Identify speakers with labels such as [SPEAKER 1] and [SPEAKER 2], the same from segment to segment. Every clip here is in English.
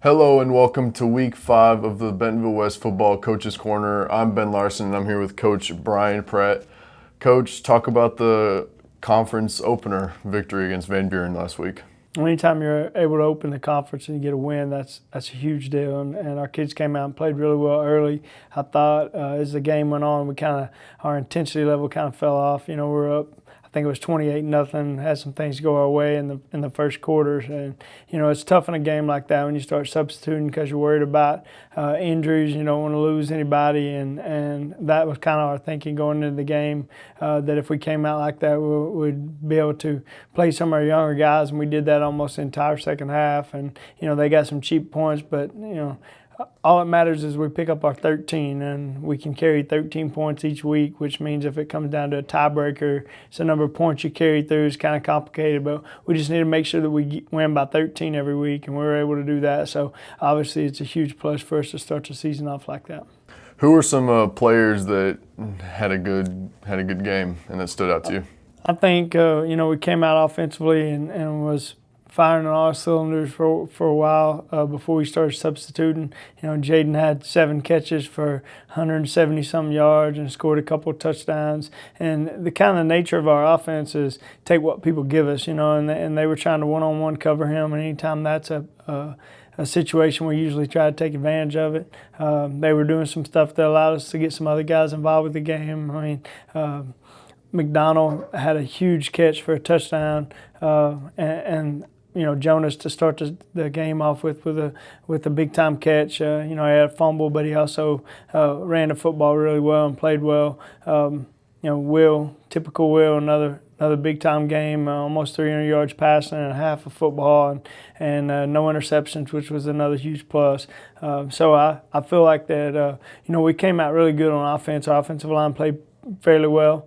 [SPEAKER 1] Hello and welcome to week 5 of the Bentonville West Football Coaches Corner. I'm Ben Larson and I'm here with Coach Brian Pratt. Coach, talk about the conference opener victory against Van Buren last week.
[SPEAKER 2] Anytime you're able to open the conference and you get a win, that's a huge deal. And our kids came out and played really well early. I thought as the game went on, our intensity level kind of fell off. You know, we're up. I think it was 28-0. Had some things go our way in the first quarters, and you know it's tough in a game like that when you start substituting because you're worried about injuries. You don't want to lose anybody, and that was kind of our thinking going into the game. That if we came out like that, we'd be able to play some of our younger guys, and we did that almost the entire second half. And you know they got some cheap points, but you know. All that matters is we pick up our 13, and we can carry 13 points each week, which means if it comes down to a tiebreaker, it's the number of points you carry through is kind of complicated, but we just need to make sure that we win by 13 every week, and we were able to do that. So obviously it's a huge plus for us to start the season off like that.
[SPEAKER 1] Who were some players that had a good game and that stood out to you?
[SPEAKER 2] I think you know we came out offensively and was firing on all cylinders for a while before we started substituting. You know, Jaden had 7 catches for 170-some yards and scored a couple of touchdowns. And the kind of nature of our offense is take what people give us, you know, and they were trying to one-on-one cover him. And anytime that's a situation, we usually try to take advantage of it. They were doing some stuff that allowed us to get some other guys involved with the game. I mean, McDonald had a huge catch for a touchdown, and you know Jonas to start the game off with a big time catch. You know, he had a fumble, but he also ran the football really well and played well. You know, typical Will, another big time game, almost 300 yards passing and a half of football, and no interceptions, which was another huge plus. So I feel like that. You know, we came out really good on offense. Our offensive line played fairly well.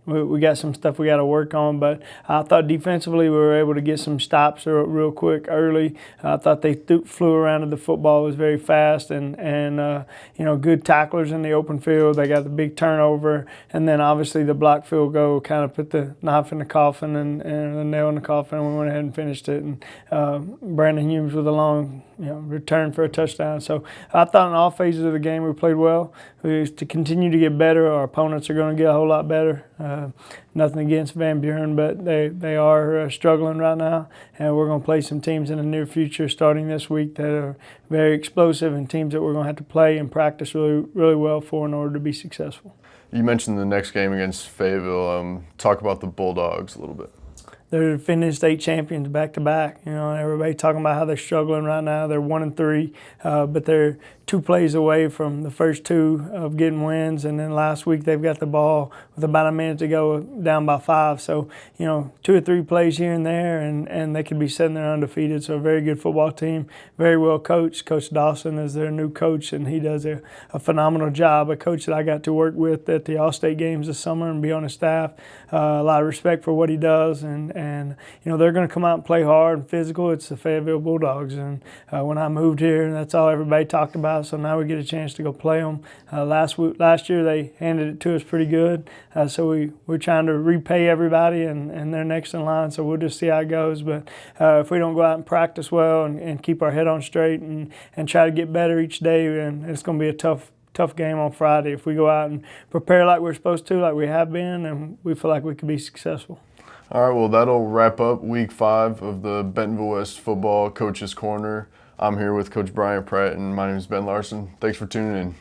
[SPEAKER 2] We got some stuff we got to work on, but I thought defensively we were able to get some stops real quick early. I thought they flew around the football, was very fast, and you know, good tacklers in the open field. They got the big turnover, and then obviously the block field goal kind of put the knife in the coffin and the nail in the coffin, and we went ahead and finished it. And Brandon Humes with a long return for a touchdown. So I thought in all phases of the game we played well. To continue to get better. Our opponents are going to get a whole lot better. Nothing against Van Buren, but they are struggling right now, and we're going to play some teams in the near future starting this week that are very explosive and teams that we're going to have to play and practice really well for in order to be successful.
[SPEAKER 1] You mentioned the next game against Fayetteville. Talk about the Bulldogs a little bit.
[SPEAKER 2] They're defending state champions back-to-back. You know, everybody talking about how they're struggling right now. They're 1-3, but they're 2 plays away from the first 2 of getting wins. And then last week they've got the ball with about a minute to go down by 5. So, you know, 2 or 3 plays here and there, and they could be sitting there undefeated. So a very good football team, very well coached. Coach Dawson is their new coach, and he does a phenomenal job. A coach that I got to work with at the All-State games this summer and be on his staff. A lot of respect for what he does, and you know they're going to come out and play hard and physical. It's the Fayetteville Bulldogs, and when I moved here, that's all everybody talked about. So now we get a chance to go play them. Last year they handed it to us pretty good, so we're trying to repay everybody, and they're next in line. So we'll just see how it goes. But if we don't go out and practice well and keep our head on straight and try to get better each day, and it's going to be a tough game on Friday. If we go out and prepare like we're supposed to, like we have been, and we feel like we could be successful.
[SPEAKER 1] All right, well, that'll wrap up week 5 of the Bentonville West Football Coaches Corner. I'm here with Coach Brian Pratt, and my name is Ben Larson. Thanks for tuning in.